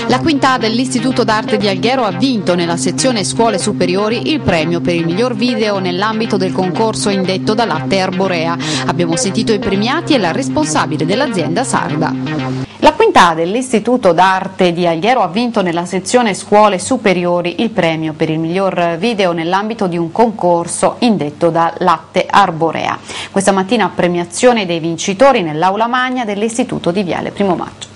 La quinta dell'Istituto d'Arte di Alghero ha vinto nella sezione Scuole Superiori il premio per il miglior video nell'ambito del concorso indetto da Latte Arborea. Abbiamo sentito i premiati e la responsabile dell'azienda sarda. La quinta dell'Istituto d'Arte di Alghero ha vinto nella sezione Scuole Superiori il premio per il miglior video nell'ambito di un concorso indetto da Latte Arborea. Questa mattina premiazione dei vincitori nell'aula magna dell'Istituto di Viale Primo Maggio.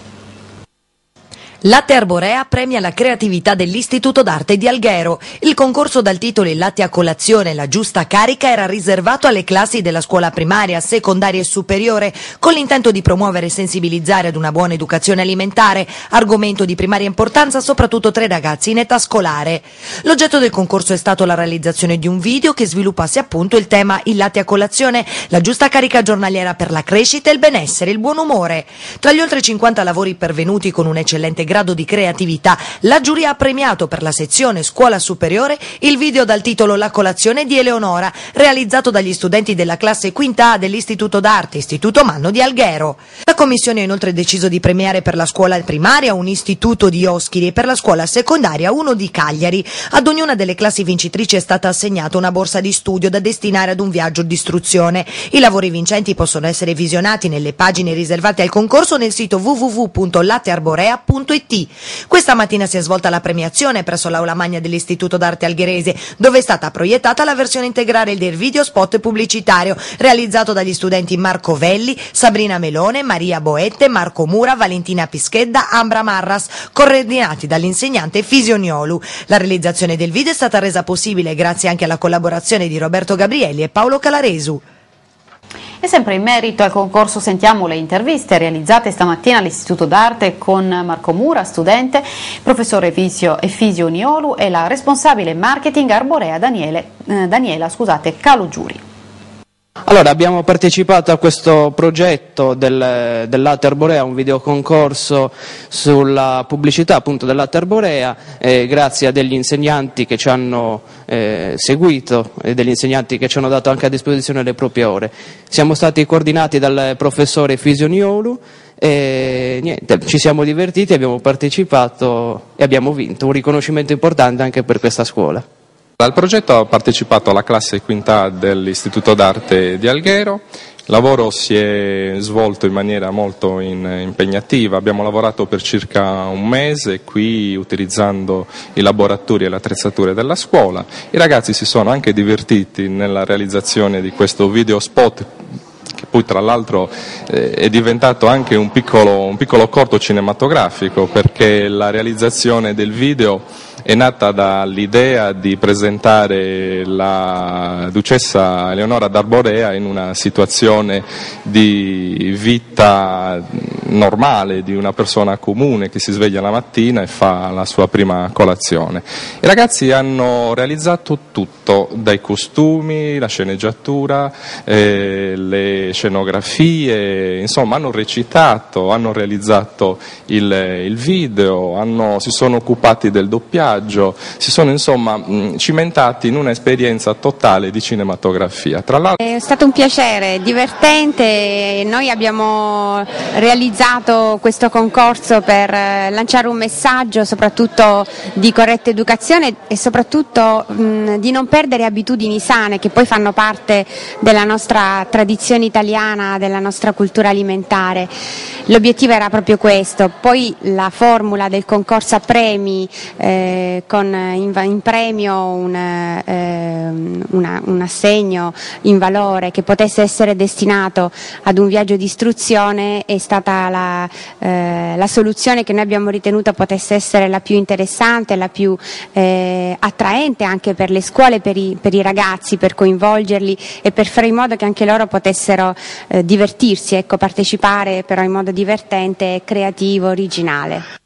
Latte Arborea premia la creatività dell'Istituto d'Arte di Alghero. Il concorso dal titolo Il latte a colazione, la giusta carica era riservato alle classi della scuola primaria, secondaria e superiore, con l'intento di promuovere e sensibilizzare ad una buona educazione alimentare, argomento di primaria importanza soprattutto tra i ragazzi in età scolare. L'oggetto del concorso è stato la realizzazione di un video che sviluppasse appunto il tema Il latte a colazione, la giusta carica giornaliera per la crescita, il benessere, il buon umore. Tra gli oltre 50 lavori pervenuti con un eccellente grado di creatività, la giuria ha premiato per la sezione scuola superiore il video dal titolo La colazione di Eleonora, realizzato dagli studenti della classe quinta A dell'Istituto d'Arte, Istituto Manno di Alghero. La commissione ha inoltre deciso di premiare per la scuola primaria un istituto di Oschiri e per la scuola secondaria uno di Cagliari. Ad ognuna delle classi vincitrici è stata assegnata una borsa di studio da destinare ad un viaggio di istruzione. I lavori vincenti possono essere visionati nelle pagine riservate al concorso nel sito www.lattearborea.it. Questa mattina si è svolta la premiazione presso l'aula magna dell'Istituto d'Arte Algherese, dove è stata proiettata la versione integrale del video spot pubblicitario realizzato dagli studenti Marco Velli, Sabrina Melone, Maria Boette, Marco Mura, Valentina Pischedda, Ambra Marras, coordinati dall'insegnante Fisioniolu. La realizzazione del video è stata resa possibile grazie anche alla collaborazione di Roberto Gabrielli e Paolo Calaresu. E sempre in merito al concorso sentiamo le interviste realizzate stamattina all'Istituto d'Arte con Marco Mura, studente, professore Efisio Niolu e la responsabile marketing Arborea Daniela Calugiuri. Allora, abbiamo partecipato a questo progetto del Latte Arborea, un videoconcorso sulla pubblicità appunto del Latte Arborea, grazie a degli insegnanti che ci hanno seguito e degli insegnanti che ci hanno dato anche a disposizione le proprie ore. Siamo stati coordinati dal professore Fisioniolu e niente, ci siamo divertiti, abbiamo partecipato e abbiamo vinto, un riconoscimento importante anche per questa scuola. Al progetto ha partecipato la classe quinta dell'Istituto d'Arte di Alghero. Il lavoro si è svolto in maniera molto impegnativa, abbiamo lavorato per circa un mese qui utilizzando i laboratori e le attrezzature della scuola. I ragazzi si sono anche divertiti nella realizzazione di questo video spot, che poi tra l'altro è diventato anche un piccolo corto cinematografico, perché la realizzazione del video è nata dall'idea di presentare la ducessa Eleonora d'Arborea in una situazione di vita normale, di una persona comune che si sveglia la mattina e fa la sua prima colazione. I ragazzi hanno realizzato tutto, dai costumi, la sceneggiatura, le scenografie, insomma hanno recitato, hanno realizzato il video, si sono occupati del doppiaggio, si sono insomma cimentati in un'esperienza totale di cinematografia. Tra l'altro è stato un piacere, divertente. Noi abbiamo realizzato questo concorso per lanciare un messaggio soprattutto di corretta educazione e soprattutto di non perdere abitudini sane che poi fanno parte della nostra tradizione italiana, della nostra cultura alimentare. L'obiettivo era proprio questo. Poi la formula del concorso a premi con in premio un assegno in valore che potesse essere destinato ad un viaggio di istruzione è stata la soluzione che noi abbiamo ritenuto potesse essere la più interessante, la più attraente anche per le scuole, per i ragazzi, per coinvolgerli e per fare in modo che anche loro potessero divertirsi, partecipare però in modo divertente, creativo, originale.